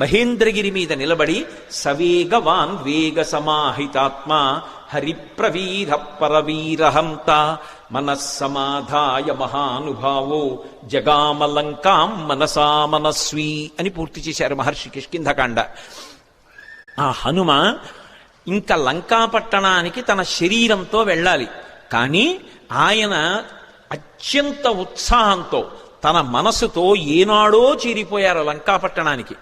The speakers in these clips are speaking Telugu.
మహేంద్రగిరి మీద నిలబడి సవేగవాన్ వేగ సమాహితాత్మ హరిప్రవీర పరవీరహంత మనస్సమాధాయ మహానుభావో జగామలంకాం మనసా మనస్వీ అని పూర్తి చేశారు మహర్షి కిష్కింధకాండ. ఆ హనుమ ఇంకా లంకాపట్టణానికి తన శరీరంతో వెళ్ళాలి. కానీ ఆయన అత్యంత ఉత్సాహంతో తన మనసుతో ఏనాడో చేరిపోయారు లంకాపట్టణానికి.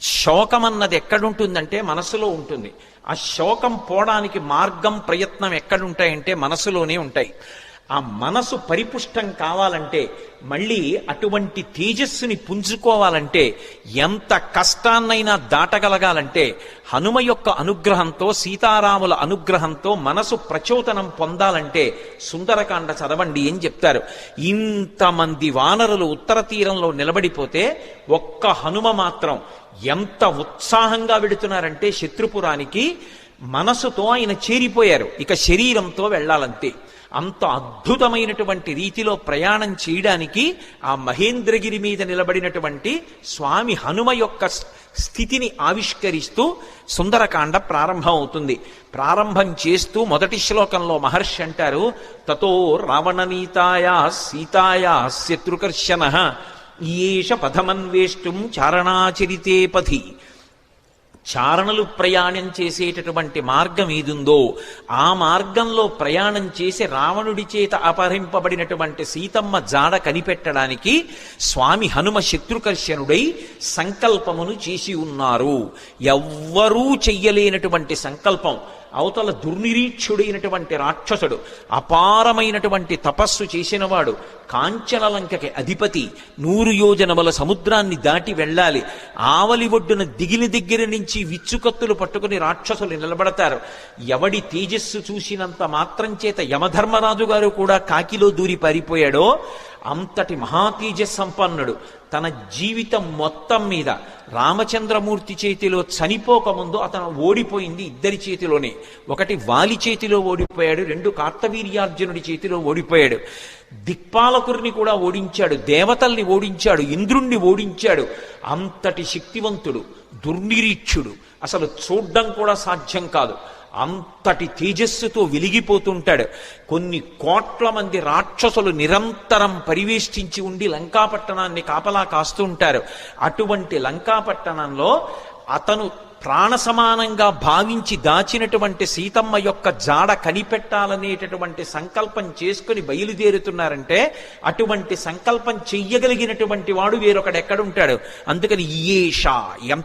శోకం అన్నది ఎక్కడుంటుందంటే మనసులో ఉంటుంది. ఆ శోకం పోవడానికి మార్గం ప్రయత్నం ఎక్కడుంటాయంటే మనసులోనే ఉంటాయి. ఆ మనసు పరిపుష్టం కావాలంటే, మళ్ళీ అటువంటి తేజస్సుని పుంజుకోవాలంటే, ఎంత కష్టాన్నైనా దాటగలగాలంటే హనుమ యొక్క అనుగ్రహంతో, సీతారాముల అనుగ్రహంతో మనసు ప్రచోదనం పొందాలంటే సుందరకాండ చదవండి అని చెప్తారు. ఇంతమంది వానరులు ఉత్తర తీరంలో నిలబడిపోతే ఒక్క హనుమ మాత్రం ఎంత ఉత్సాహంగా వెడుతున్నారంటే శత్రుపురానికి మనసుతో ఆయన చేరిపోయారు. ఇక శరీరంతో వెళ్ళాలంతే. అంత అద్భుతమైనటువంటి రీతిలో ప్రయాణం చేయడానికి ఆ మహేంద్రగిరి మీద నిలబడినటువంటి స్వామి హనుమ యొక్క స్థితిని ఆవిష్కరిస్తూ సుందరకాండ ప్రారంభం అవుతుంది. ప్రారంభం చేస్తూ మొదటి శ్లోకంలో మహర్షి అంటారు, తతో రావణనీతాయా సీతాయా శత్రుకర్షణ ఈయేష పథమన్వేష్టం చారణాచరితే పథి. చారణలు ప్రయాణం చేసేటటువంటి మార్గం ఏదుందో ఆ మార్గంలో ప్రయాణం చేసి రావణుడి చేత అపహరింపబడినటువంటి సీతమ్మ జాడ కనిపెట్టడానికి స్వామి హనుమ శత్రుకర్షణుడై సంకల్పమును చేసి ఉన్నారు. ఎవ్వరూ చెయ్యలేనటువంటి సంకల్పం. అవతల దుర్నిరీక్షుడైనటువంటి రాక్షసుడు, అపారమైనటువంటి తపస్సు చేసినవాడు, కాంచనలంకకి అధిపతి, 100 యోజనముల సముద్రాన్ని దాటి వెళ్ళాలి. ఆవలి ఒడ్డున దిగిలి దగ్గర నుంచి విచ్చుకత్తులు పట్టుకుని రాక్షసులు నిలబడతారు. ఎవడి తేజస్సు చూసినంత మాత్రం చేత యమధర్మరాజు గారు కూడా కాకిలో దూరి పారిపోయాడో అంతటి మహాతేజస్ సంపన్నుడు. తన జీవితం మొత్తం మీద రామచంద్రమూర్తి చేతిలో చనిపోకముందు అతను ఓడిపోయింది ఇద్దరి చేతిలోనే. ఒకటి వాలి చేతిలో ఓడిపోయాడు, 2 కార్తవీర్యార్జునుడి చేతిలో ఓడిపోయాడు. దిక్పాలకుడిని కూడా ఓడించాడు, దేవతల్ని ఓడించాడు, ఇంద్రుణ్ణి ఓడించాడు. అంతటి శక్తివంతుడు, దుర్నిరీక్షుడు, అసలు చూడ్డం కూడా సాధ్యం కాదు. అంతటి తేజస్సుతో వెలిగిపోతుంటాడు. కొన్ని కోట్ల మంది రాక్షసులు నిరంతరం పరివేష్టించి ఉండి లంకాపట్టణాన్ని కాపలా కాస్తూ ఉంటారు. అటువంటి లంకాపట్టణంలో అతను ప్రాణ సమానంగా భావించి దాచినటువంటి సీతమ్మ యొక్క జాడ కనిపెట్టాలనేటటువంటి సంకల్పం చేసుకుని బయలుదేరుతున్నారంటే అటువంటి సంకల్పం చెయ్యగలిగినటువంటి వాడు వేరొకడెక్కడుంటాడు. అందుకని ఈయేష ఎంత